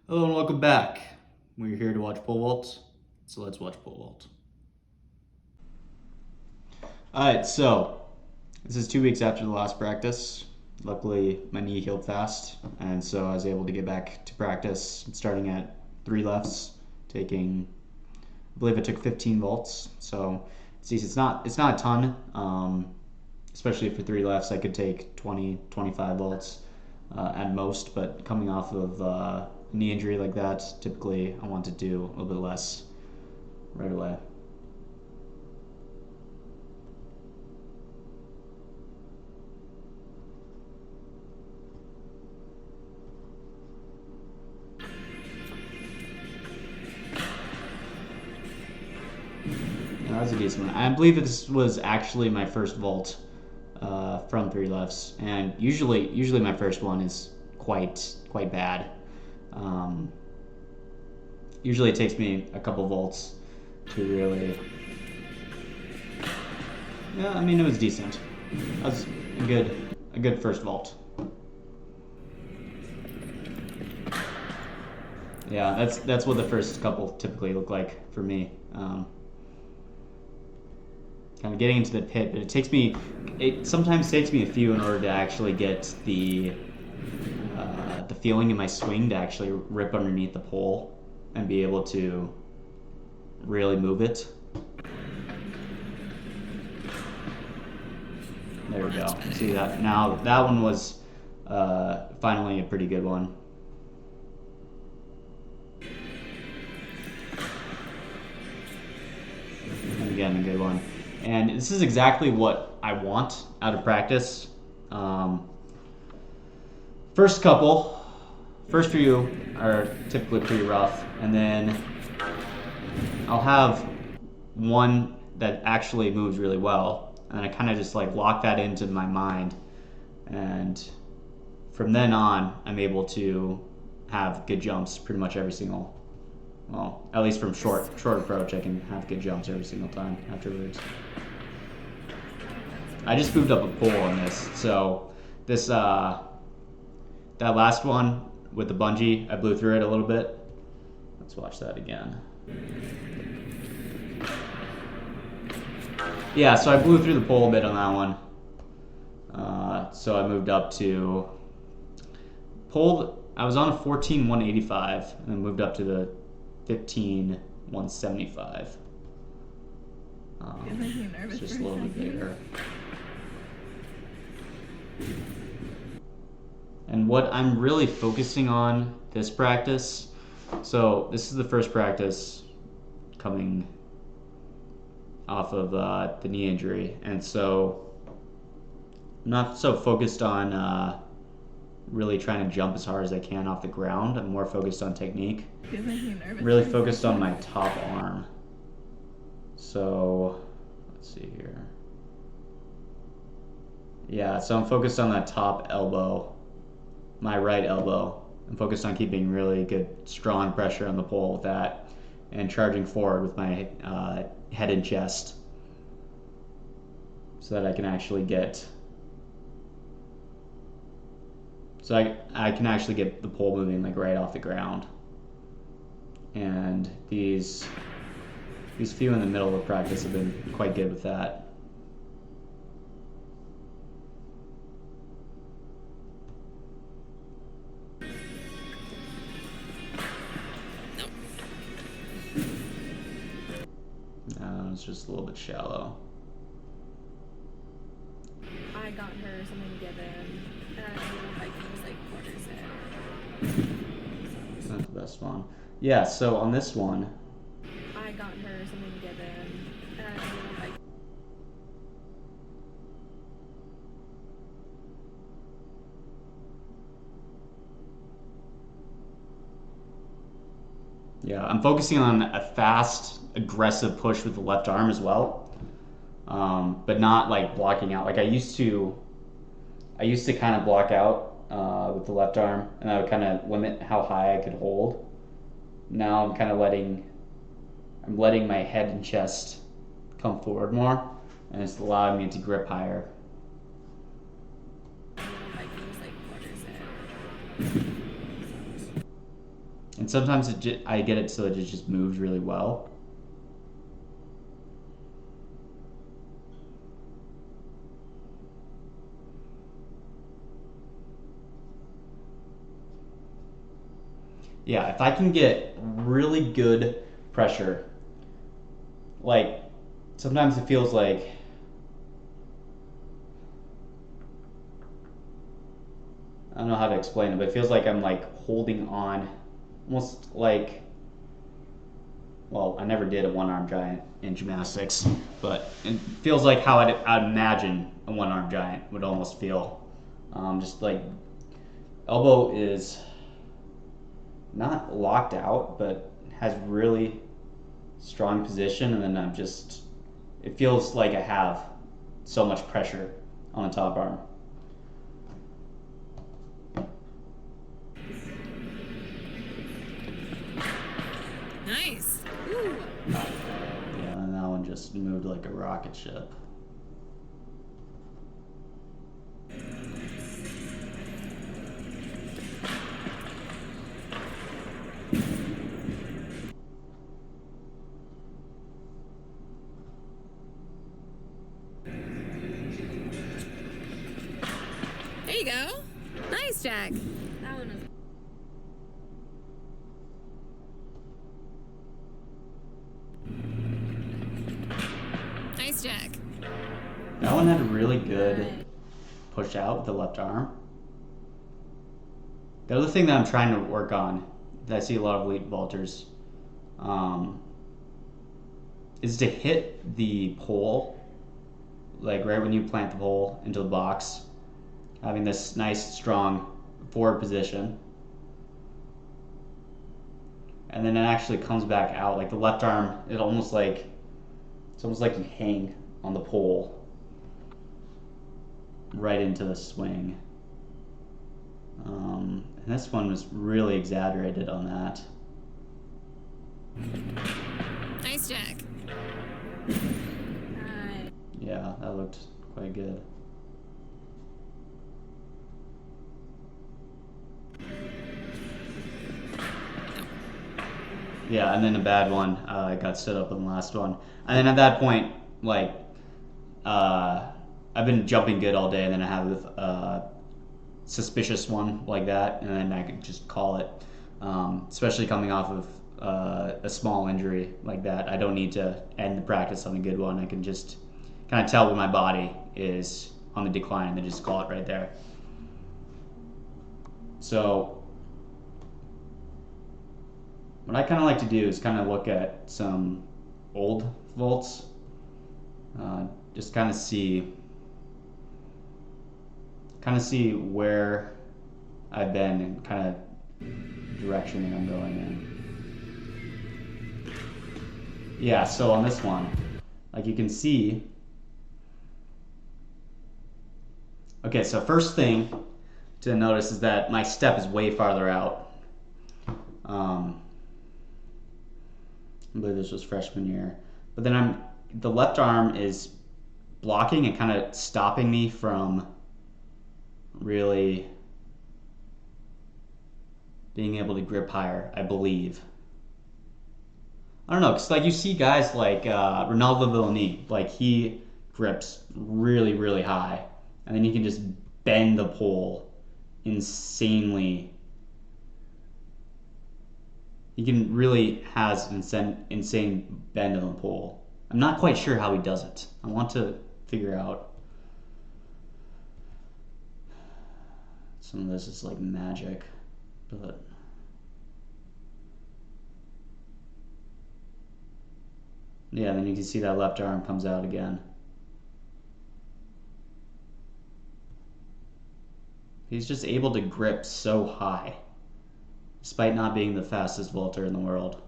Hello and welcome back. We're here to watch pole vaults, so let's watch pole vault. Alright, so this is 2 weeks after the last practice. Luckily, my knee healed fast, and so I was able to get back to practice starting at 3 lefts, taking, I believe I took 15 vaults, so it's not a ton, especially for 3 lefts. I could take 20, 25 vaults at most, but coming off of knee injury like that, typically I want to do a little bit less right away. That was a decent one. I believe this was actually my first vault from 3 lefts, and usually my first one is quite bad. Usually it takes me a couple volts to really. Yeah, I mean it was decent. That was a good first vault. Yeah, that's what the first couple typically look like for me. Kind of getting into the pit, but it sometimes takes me a few in order to actually get the feeling in my swing to actually rip underneath the pole and be able to really move it. There we go. See that? Now that one was finally a pretty good one. And again, a good one. And this is exactly what I want out of practice. First few are typically pretty rough, and then I'll have one that actually moves really well, and I kind of just like lock that into my mind, and from then on, I'm able to have good jumps pretty much every single. Well, at least from short approach, I can have good jumps every single time afterwards. I just moved up a pole on this, so this that last one with the bungee, I blew through it a little bit. Let's watch that again. Yeah, so I blew through the pole a bit on that one. So I moved up to I was on a 14-185 and then moved up to the 15-175. It's just a little bit bigger. And what I'm really focusing on this practice, so this is the first practice coming off of the knee injury, and so I'm not so focused on really trying to jump as hard as I can off the ground. I'm more focused on technique. Really focused on my top arm. So let's see here. Yeah, so I'm focused on that top elbow, my right elbow. I'm focused on keeping really good, strong pressure on the pole with that, and charging forward with my head and chest, so that I can actually get. So I can actually get the pole moving like right off the ground. And these few in the middle of practice have been quite good with that. It's just a little bit shallow. I got her something given, and I was like quarters it. It's not the best one. Yeah, so on this one, I got her something given, and I. yeah, I'm focusing on a fast, aggressive push with the left arm as well, but not like blocking out. Like I used to kind of block out with the left arm, and I would kind of limit how high I could hold. Now I'm kind of letting my head and chest come forward more, and it's allowing me to grip higher. And sometimes I get it so that it just moves really well. Yeah, if I can get really good pressure, like sometimes it feels like I don't know how to explain it, but it feels like I'm like holding on, almost like, well, I never did a one-arm giant in gymnastics, but it feels like how I'd imagine a one-arm giant would almost feel. Just like elbow is not locked out, but has really strong position, and then it feels like I have so much pressure on the top arm. Nice. Ooh. Yeah, and that one just moved like a rocket ship. There you go. Nice, Jack. That one was. Nice, Jack. That one had a really good push out with the left arm. The other thing that I'm trying to work on, that I see a lot of elite vaulters, is to hit the pole, like right when you plant the pole into the box, having this nice, strong forward position. And then it actually comes back out. Like the left arm, it's almost like you hang on the pole right into the swing. And this one was really exaggerated on that. Nice, Jack. Yeah, that looked quite good. Yeah, and then a bad one. I got stood up on the last one. And then at that point, like, I've been jumping good all day, and then I have a suspicious one like that, and then I could just call it. Especially coming off of a small injury like that, I don't need to end the practice on a good one. I can just kind of tell when my body is on the decline, and then just call it right there. So what I kind of like to do is kind of look at some old vaults, just kind of see where I've been and kind of direction that I'm going in. Yeah, so on this one, like you can see, okay, so first thing to notice is that my step is way farther out. I believe this was freshman year. But then the left arm is blocking and kind of stopping me from really being able to grip higher, I believe. I don't know, because like you see guys like Ronaldo Villani, like he grips really, really high, and then he can just bend the pole insanely. He can really has insane bend on the pole. I'm not quite sure how he does it. I want to figure out. Some of this is like magic, but yeah, then you can see that left arm comes out again. He's just able to grip so high, despite not being the fastest vaulter in the world.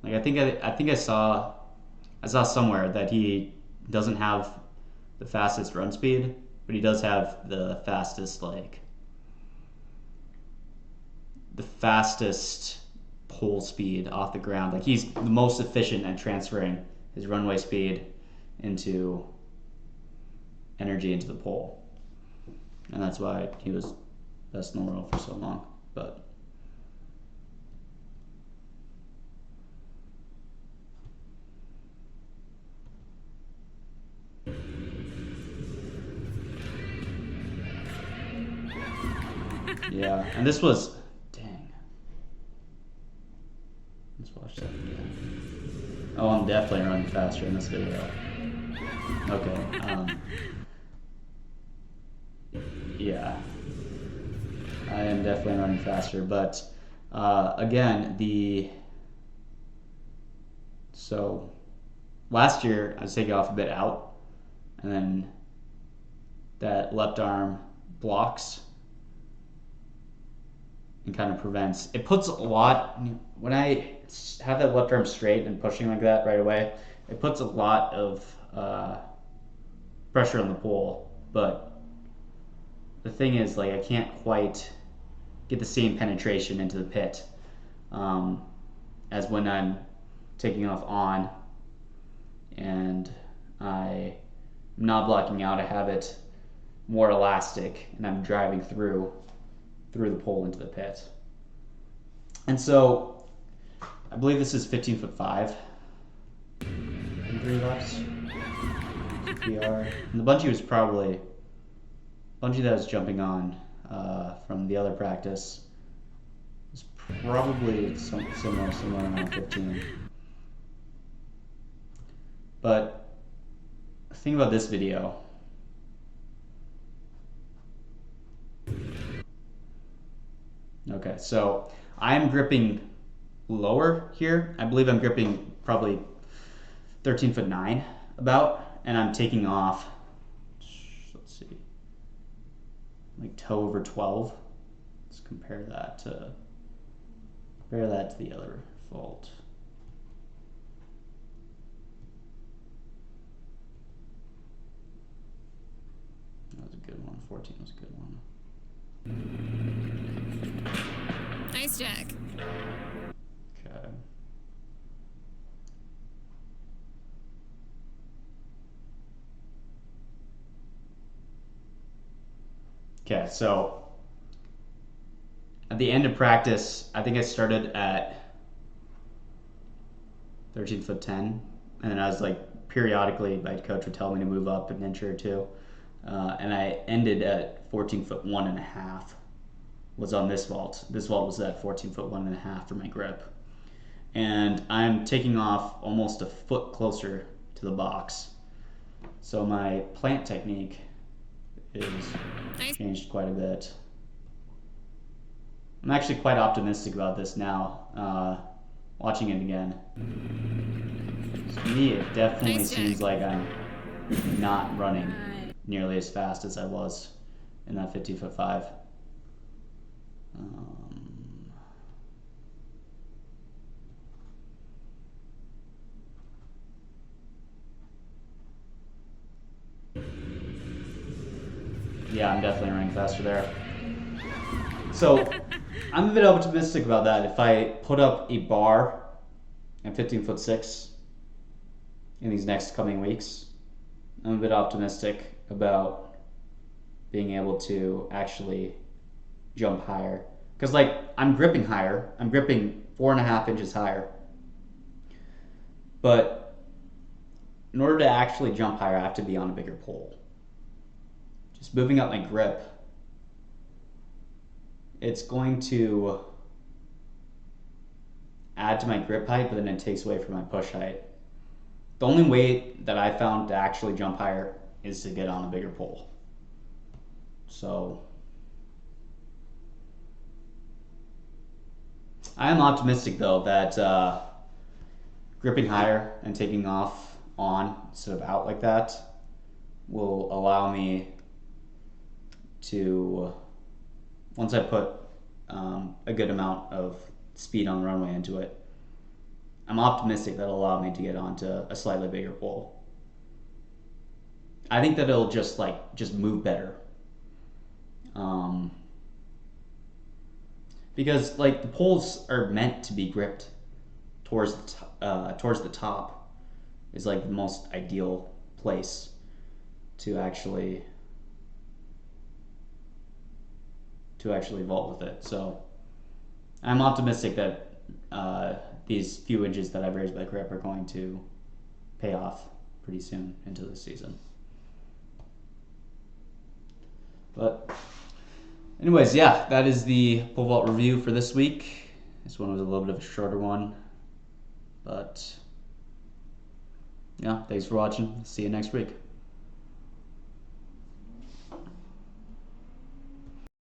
Like I think I saw somewhere that he doesn't have the fastest run speed, but he does have the fastest pole speed off the ground. Like he's the most efficient at transferring his runway speed into energy into the pole, and that's why he was best in the world for so long. But Yeah, and this was, dang. Let's watch that again. Oh, I'm definitely running faster in this video. Okay. Yeah, I am definitely running faster, but again, so last year I was taking off a bit out, and then that left arm blocks and kind of prevents. It puts a lot when I have that left arm straight and pushing like that right away. It puts a lot of pressure on the pole, but the thing is, like, I can't quite get the same penetration into the pit as when I'm taking off on and I'm not blocking out. I have it more elastic and I'm driving through the pole into the pit. And so I believe this is 15'5" in 3 laps. PR. And the bungee was probably bungee that I was jumping on from the other practice was probably somewhere around 15. But the thing about this video, okay, so I'm gripping lower here. I believe I'm gripping probably 13'9" about, and I'm taking off, let's see, like toe over 12. Let's compare that to the other fault. That was a good one. 14 was a good one. Nice, Jack. Okay. Okay, so at the end of practice, I think I started at 13'10", and then I was like, periodically, my coach would tell me to move up an inch or two, and I ended at 14'1.5". Was on this vault. This vault was at 14'1.5" for my grip, and I'm taking off almost a foot closer to the box. So my plant technique is changed quite a bit. I'm actually quite optimistic about this now, watching it again. So to me, it definitely seems like I'm not running nearly as fast as I was in that 15'5". Yeah, I'm definitely running faster there. So I'm a bit optimistic about that. If I put up a bar at 15'6" in these next coming weeks, I'm a bit optimistic about being able to actually jump higher. Because, like, I'm gripping higher. I'm gripping 4.5 inches higher. But in order to actually jump higher, I have to be on a bigger pole. Just moving up my grip, it's going to add to my grip height, but then it takes away from my push height. The only way that I found to actually jump higher is to get on a bigger pole. So I am optimistic, though, that gripping higher and taking off on instead of out like that will allow me to, once I put a good amount of speed on the runway into it, I'm optimistic that'll allow me to get onto a slightly bigger pole. I think that it'll just move better. Because like the poles are meant to be gripped towards the top is like the most ideal place to actually vault with it. So I'm optimistic that these few inches that I've raised my grip are going to pay off pretty soon into the season. But Anyways, yeah, that is the pole vault review for this week. This one was a little bit of a shorter one, but yeah, thanks for watching. See you next week.